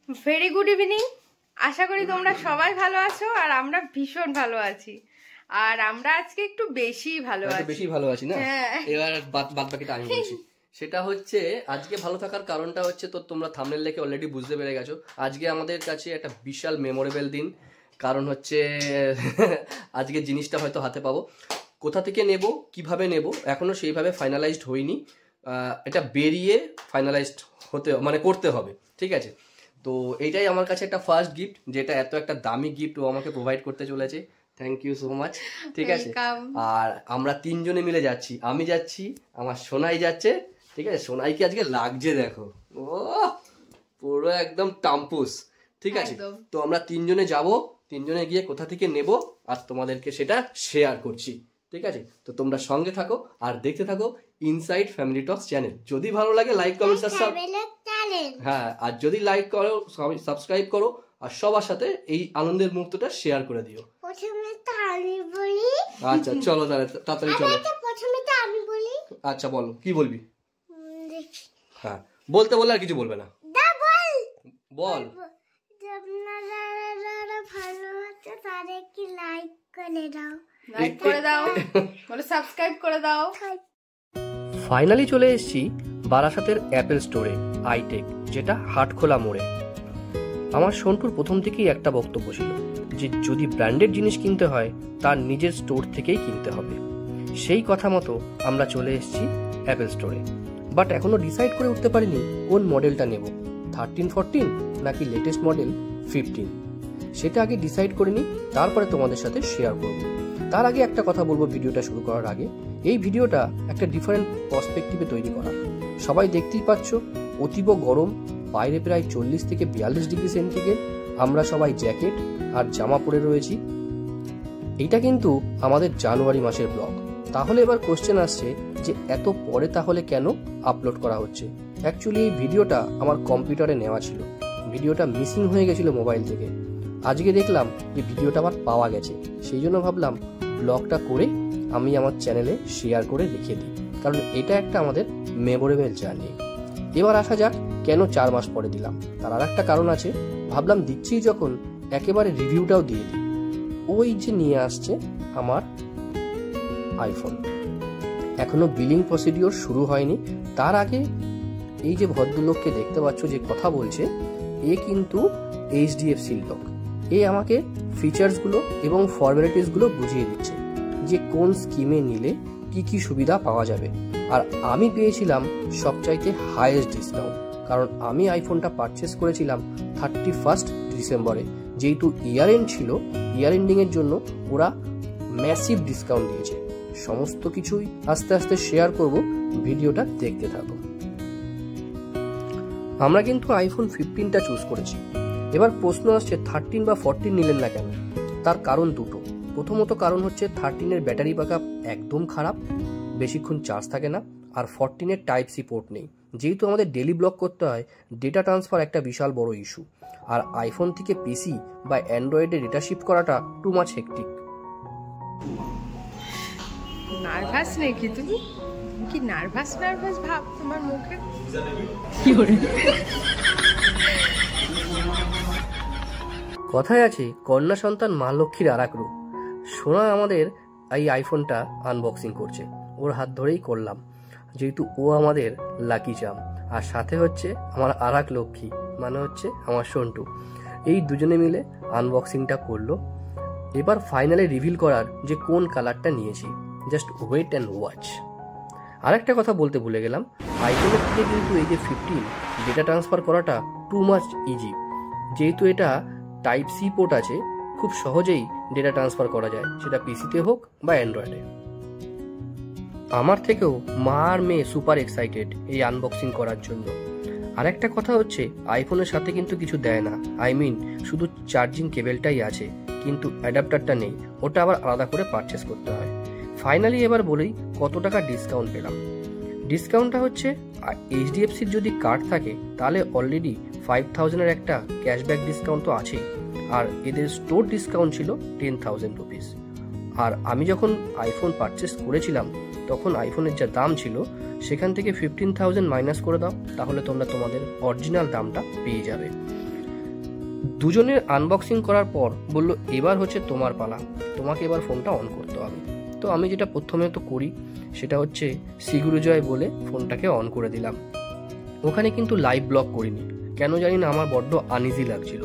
Very good evening. আশা করি তোমরা সবাই ভালো আছো আর আমরা ভীষণ ভালো আছি। আর আমরা আজকে একটু বেশি ভালো আছি না? এবার বাদ বাকিটা আমি বলছি। সেটা হচ্ছে আজকে ভালো থাকার কারণটা হচ্ছে তো তোমরা থাম্বনেল দেখে অলরেডি বুঝতে পেরে গেছো। আজকে আমাদের কাছে একটা বিশাল মেমোরেবল দিন। কারণ হচ্ছে আজকে জিনিসটা হয়তো হাতে পাবো। কোথা থেকে নেব, কিভাবে নেব এখনো সেইভাবে ফাইনালাইজড হয়নি। এটা বেরিয়ে ফাইনালাইজড করতে হবে, ঠিক আছে? তো এইটাই আমার কাছে একটা ফার্স্ট গিফট, যেটা এত একটা দামি গিফট ও আমাকে প্রোভাইড করতে চলেছে। থ্যাংক ইউ সো মাচ, ঠিক আছে? আর আমরা তিনজনে মিলে যাচ্ছি, আমি যাচ্ছি, আমার সোনাই যাচ্ছে, ঠিক আছে? সোনাইকে আজকে লাগছে দেখো, ও পুরো একদম টাম্পুস, ঠিক আছে? তো আমরা তিনজনে যাব, তিনজনে গিয়ে কোথা থেকে নেব আর তোমাদেরকে সেটা শেয়ার করছি, ঠিক আছে? তো তোমরা সঙ্গে থাকো আর দেখতে থাকো ইনসাইড ফ্যামিলি টক্স চ্যানেল। যদি ভালো লাগে লাইক কমেন্ট হ্যাঁ, আর যদি লাইক করো, সাবস্ক্রাইব করো, আর সবার সাথে এই আনন্দের মুহূর্তটা শেয়ার করে দিও। প্রথমে তো আমি বলি। আচ্ছা চলো তাড়াতাড়ি চলো। প্রথমে তো আমি বলি। আচ্ছা বলো, কি বলবি? হ্যাঁ, বলতে বললে আর কিছু বলবে না। বল। আপনারা ভালো আছে তারে কি লাইক করে দাও, লাইক করে দাও, বলে সাবস্ক্রাইব করে দাও। ফাইনালি চলে এসেছি বারাসাতের অ্যাপেল স্টোরে, আইটেক, যেটা হাটখোলা মোড়ে। আমার সন্টুর প্রথম থেকেই একটা বক্তব্য ছিল যে যদি ব্র্যান্ডেড জিনিস কিনতে হয় তার নিজের স্টোর থেকেই কিনতে হবে। সেই কথা মতো আমরা চলে এসেছি অ্যাপেল স্টোরে। বাট এখনো ডিসাইড করে উঠতে পারিনি কোন মডেলটা নেব, 13, 14 নাকি লেটেস্ট মডেল 15। সেটা আগে ডিসাইড করে নিই, তারপরে তোমাদের সাথে শেয়ার করব। তার আগে একটা কথা বলবো ভিডিওটা শুরু করার আগে, এই ভিডিওটা একটা ডিফারেন্ট পার্সপেক্টিভে তৈরি করা। সবাই দেখতেই পাচ্ছ অতীব গরম, বাইরে প্রায় 40 থেকে 42 ডিগ্রি সেন্টিগ্রেড। আমরা সবাই জ্যাকেট আর জামা পরে রয়েছি। এইটা কিন্তু আমাদের জানুয়ারি মাসের ব্লগ। তাহলে এবার কোশ্চেন আসছে যে এত পরে তাহলে কেন আপলোড করা হচ্ছে? অ্যাকচুয়ালি এই ভিডিওটা আমার কম্পিউটারে নেওয়া ছিল, ভিডিওটা মিসিং হয়ে গেছিল মোবাইল থেকে। আজকে দেখলাম যে ভিডিওটা আবার পাওয়া গেছে, সেই জন্য ভাবলাম ব্লগটা করে আমি আমার চ্যানেলে শেয়ার করে রেখে দিই, কারণ এটা একটা আমাদের মেমোরেবল জার্নি। এবার আসা যাক কেন 4 মাস পরে দিলাম। তার আর একটা কারণ আছে, ভাবলাম দিচ্ছি যখন একেবারে রিভিউটাও দিয়ে দিই। ওই যে নিয়ে আসছে আমার আইফোন, এখনো বিলিং প্রসিডিওর শুরু হয়নি। তার আগে এই যে ভদ্রলোককে দেখতে পাচ্ছ যে কথা বলছে, এ কিন্তু HDFC লোক। এ আমাকে ফিচার্সগুলো এবং ফর্মালিটিসগুলো বুঝিয়ে দিচ্ছে যে কোন স্কিমে নিলে কি কি সুবিধা পাওয়া যাবে। আর আমি পেয়েছিলাম সবচাইতে হাইয়েস্ট ডিসকাউন্ট, কারণ আমি আইফোনটা পারচেস করেছিলাম 31 ডিসেম্বরে। যেহেতু ইয়ার এন্ড ছিল, ইয়ার এন্ডিংয়ের জন্য ওরা ম্যাসিভ ডিসকাউন্ট দিয়েছে। সমস্ত কিছুই আস্তে আস্তে শেয়ার করব, ভিডিওটা দেখতে থাকো। আমরা কিন্তু আইফোন 15টা চুজ করেছি। এবার প্রশ্ন আসছে 13 বা 14 নিলেন না কেন? তার কারণ দুটো। প্রথমত কারণ হচ্ছে 13-এর ব্যাটারি ব্যাকআপ একদম খারাপ, বেশিক্ষণ চার্জ থাকে না। আর 14-এর টাইপ-সি পোর্ট নেই। যেহেতু আমাদের ডেলি ব্লগ করতে হয়, ডেটা ট্রান্সফার একটা বিশাল বড় ইস্যু। আর আইফোন থেকে পিসি বা অ্যান্ড্রয়েডে ডেটা শিফট করাটা টু মাচ হেক্টিক। নার্ভাস নাকি তুমি? কি নার্ভাস ভাব তোমার মুখে? কথায় আছে কন্যা সন্তান মা লক্ষ্মীর আর এক রূপ। সোনা আমাদের এই আইফোনটা আনবক্সিং করছে, ওর হাত ধরেই করলাম, যেহেতু ও আমাদের লাকি চাম। আর সাথে হচ্ছে আমার আর এক লক্ষ্মী, মানে হচ্ছে আমার সন্টু। এই দুজনে মিলে আনবক্সিংটা করলো। এবার ফাইনালি রিভিল করার যে কোন কালারটা নিয়েছি, জাস্ট ওয়েট অ্যান্ড ওয়াচ। আর একটা কথা বলতে ভুলে গেলাম, আইফোনের থেকে কিন্তু এই যে 15 ডেটা ট্রান্সফার করাটা টু মাচ ইজি। যেহেতু এটা টাইপ-সি পোর্ট আছে, খুব সহজেই ডেটা ট্রান্সফার করা যায়, সেটা পিসিতে হোক বা অ্যান্ড্রয়েডে। আমার থেকেও মা আর মেয়ে সুপার এক্সাইটেড এই আনবক্সিং করার জন্য। আর একটা কথা হচ্ছে আইফোনের সাথে কিন্তু কিছু দেয় না, শুধু চার্জিং কেবেলটাই আছে, কিন্তু অ্যাডাপ্টারটা নেই, ওটা আবার আলাদা করে পারচেস করতে হয়। ফাইনালি এবার বলেই কত টাকা ডিসকাউন্ট পেলাম। ডিসকাউন্টটা হচ্ছে HDFCর যদি কার্ড থাকে তাহলে অলরেডি 5000-এর একটা ক্যাশব্যাক ডিসকাউন্ট তো আছেই, আর এদের স্টোর ডিসকাউন্ট ছিল 10,000 রুপিস। আর আমি যখন আইফোন পারচেস করেছিলাম তখন আইফোনের যা দাম ছিল সেখান থেকে 15,000 মাইনাস করে দাও, তাহলে তোমরা তোমাদের অরিজিনাল দামটা পেয়ে যাবে। দুজনের আনবক্সিং করার পর বলল এবার হচ্ছে তোমার পালা, তোমাকে এবার ফোনটা অন করতে হবে। তো আমি যেটা প্রথমে তো করি সেটা হচ্ছে সিগুরুজয় বলে ফোনটাকে অন করে দিলাম। ওখানে কিন্তু লাইভ ব্লগ করিনি, কেন জানি না আমার বড্ড আনইজি লাগছিল।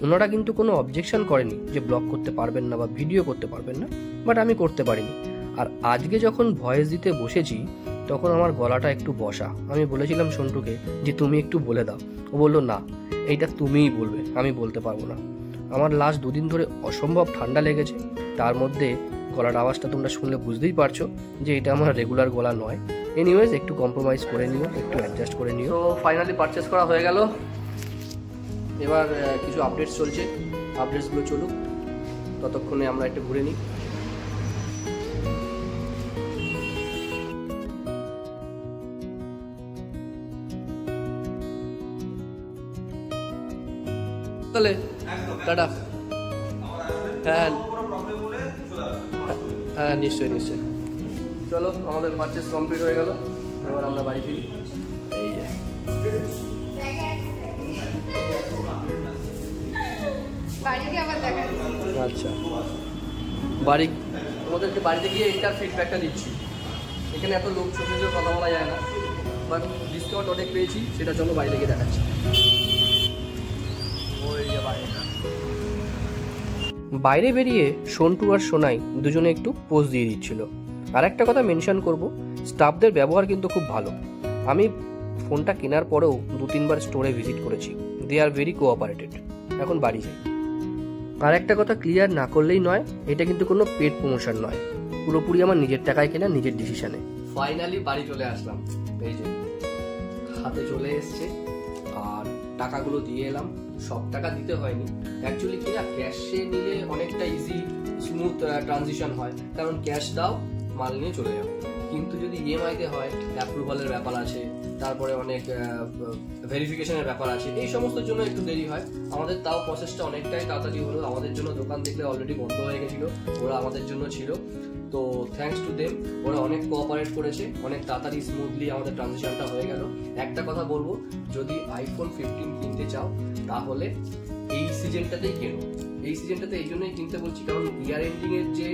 ওনারা কিন্তু কোনো অবজেকশন করেনি যে ব্লগ করতে পারবেন না বা ভিডিও করতে পারবেন না, বাট আমি করতে পারিনি। আর আজকে যখন ভয়েস দিতে বসেছি তখন আমার গলাটা একটু বসা। আমি বলেছিলাম সন্টুকে যে তুমি একটু বলে দাও, ও বললো না এইটা তুমিই বলবে, আমি বলতে পারবো না। আমার লাস্ট 2 দিন ধরে অসম্ভব ঠান্ডা লেগেছে, তার মধ্যে গলার আওয়াজটা তোমরা শুনলে বুঝতেই পারছো যে এটা আমার রেগুলার গলা নয়। এনিওয়েজ একটু কম্প্রোমাইজ করে নিও, একটু অ্যাডজাস্ট করে নিও। তো ফাইনালি পারচেস করা হয়ে গেল। এবার কিছু আপডেটস চলছে, আপডেটসগুলো চলুক, ততক্ষণে আমরা একটু ঘুরে নিই। তাহলে টাটা। হ্যাঁ হ্যাঁ নিশ্চয়ই নিশ্চয়ই। চলো আমাদের পারচেস কমপ্লিট হয়ে গেল, এবার আমরা বাড়ি ফিরি। এই যে আচ্ছা বাড়ি, তোমাদেরকে বাড়িতে গিয়ে এইটার ফিডব্যাকটা দিচ্ছি। এখানে এত লোক ছোটো ছোটো কথা বলা যায় না, বাট ডিসকাউন্ট অনেক পেয়েছি, সেটা চলো বাইরে গিয়ে দেখাচ্ছি। বাইরে বেরিয়ে সন্টু আর সোনাই দুজনে একটু পোজ দিয়ে দিচ্ছিল। আর একটা কথা মেনশন করব, স্টাফদের ব্যবহার কিন্তু খুব ভালো। আমি ফোনটা কেনার পরেও 2-3 বার স্টোরে ভিজিট করেছি, দে আর ভেরি কোঅপারেটেড। এখন বাড়ি যাই। আর একটা কথা ক্লিয়ার না করলেই নয়, এটা কিন্তু কোনো পেড প্রমোশন নয়, পুরোপুরি আমার নিজের টাকায় কেনা, নিজের ডিসিশনে। ফাইনালি বাড়ি চলে আসলাম, এই যে হাতে চলে এসছে, আর টাকাগুলো দিয়ে এলাম। সব টাকা দিতে হয়নি অ্যাকচুয়ালি, কিনা ক্যাশে নিলে অনেকটা ইজি স্মুথ ট্রানজিশন হয়, কারণ ক্যাশ দাও মাল নিয়ে চলে যাবে। কিন্তু যদি ইএমআইতে হয় অ্যাপ্রুভালের ব্যাপার আছে, তারপরে অনেক ভেরিফিকেশনের ব্যাপার আছে, এই সমস্ত জন্য একটু দেরি হয়। আমাদের তাও প্রসেসটা অনেকটাই তাড়াতাড়ি হলো। আমাদের জন্য দোকান দেখলে অলরেডি বন্ধ হয়ে গেছিলো, ওরা আমাদের জন্য ছিল। তো থ্যাঙ্কস টু দেম, ওরা অনেক কোঅপারেট করেছে, অনেক তাড়াতাড়ি স্মুথলি আমাদের ট্রানজিশনটা হয়ে গেল। একটা কথা বলবো, যদি আইফোন 15 কিনতে চাও তাহলে এই সিজনটাতেই কেনো। এই সিজনটাতে এই জন্যই কিনতে বলছি, কারণ ইয়ার এন্ডিং এর যে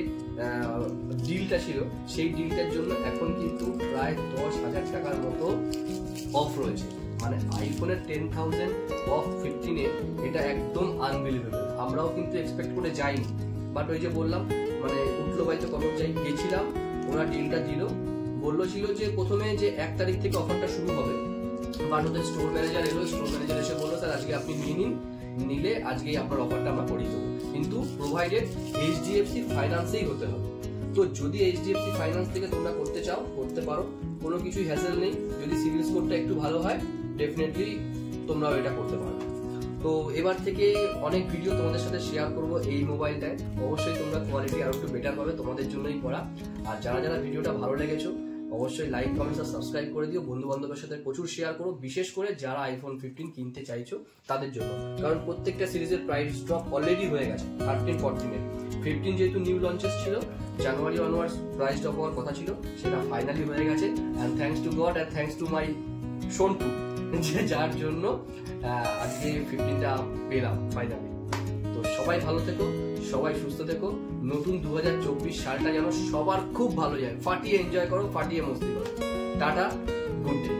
ডিলটা ছিল সেই ডিলটার জন্য এখন কিন্তু প্রায় 10,000 টাকার মতো অফ রয়েছে। মানে আইফোনের 10,000 অফ 15-এ, এটা একদম আনবিলিভেবল। আমরাও কিন্তু এক্সপেক্ট করে যাইনি, বাট ওই যে বললাম মানে উঠলো বাইতে কখন যাই গেছিলাম, ওরা ডিলটা দিল। বললো ছিল যে প্রথমে যে 1 তারিখ থেকে অফারটা শুরু হবে, বাট ওদের স্টোর ম্যানেজার এলো, স্টোর ম্যানেজার এসে বললো স্যার আজকে আপনি নিয়ে নিন, নিলে আজকেই আপনার অফারটা আমরা করিয়ে দেবো, কিন্তু প্রোভাইডেড এইচডিএফসি ফাইন্যান্সেই হতে হবে। তো যদি এইচডিএফসি ফাইন্যান্স থেকে তোমরা করতে চাও করতে পারো, কোনো কিছুই হ্যাসেল নেই। যদি সিভিল স্কোরটা একটু ভালো হয় ডেফিনেটলি তোমরাও এটা করতে পারো। তো এবার থেকে অনেক ভিডিও তোমাদের সাথে শেয়ার করব এই মোবাইলটায়। অবশ্যই তোমরা কোয়ালিটি আরো একটু বেটার পাবে, তোমাদের জন্যই করা। আর যারা যারা ভিডিওটা ভালো লেগেছো অবশ্যই লাইক কমেন্টস আর সাবস্ক্রাইব করে দিও, বন্ধু বান্ধবের সাথে প্রচুর শেয়ার করো, বিশেষ করে যারা আইফোন 15 কিনতে চাইছো তাদের জন্য। কারণ প্রত্যেকটা সিরিজের প্রাইস ড্রপ অলরেডি হয়ে গেছে। 13, 14 15 যেহেতু নিউ লঞ্চেস ছিল, জানুয়ারি অনওয়ার্ডস প্রাইস ড্রপ হওয়ার কথা ছিল, সেটা ফাইনালি হয়ে গেছে। And thanks to god and thanks to my Santu, যার জন্য আজকে 15টা পেলাম ফাইনালি। তো সবাই ভালো থেকো, সবাই সুস্থ থেকো। নতুন 2024 সালটা যেন সবার খুব ভালো যায়, ফাটিয়ে এনজয় করো, ফাটিয়ে মস্তি করো। Tata, good day.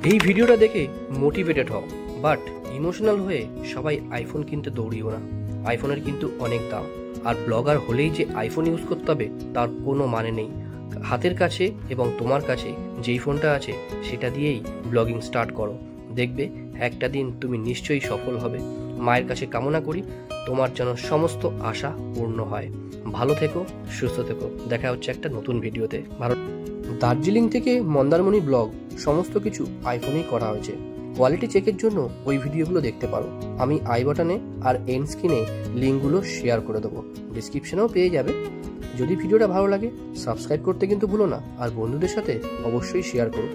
এই ভিডিওটা দেখে মোটিভেটেড হও, বাট ইমোশনাল হয়ে সবাই আইফোন কিনতে দৌড়িও না। আইফোনের কিন্তু অনেক দাম, আর ব্লগার হলেই যে আইফোন ইউজ করতে হবে তার কোনো মানে নেই। হাতের কাছে এবং তোমার কাছে যেই ফোনটা আছে সেটা দিয়েই ব্লগিং স্টার্ট করো, দেখবে একটা দিন তুমি নিশ্চয়ই সফল হবে। মায়ের কাছে কামনা করি তোমার যেন সমস্ত আশা পূর্ণ হয়। ভালো থেকো, সুস্থ থেকো, দেখা হচ্ছে একটা নতুন ভিডিওতে। ভালো। দার্জিলিং থেকে মন্দারমণি ব্লগ সমস্ত কিছু আইফোনেই করা হয়েছে। কোয়ালিটি চেকের জন্য ওই ভিডিওগুলো দেখতে পারো। আমি আই বাটনে আর এন্ড স্ক্রিনে লিঙ্কগুলো শেয়ার করে দেবো, ডিসক্রিপশনেও পেয়ে যাবে। যদি ভিডিওটা ভালো লাগে সাবস্ক্রাইব করতে কিন্তু ভুলো না, আর বন্ধুদের সাথে অবশ্যই শেয়ার করো।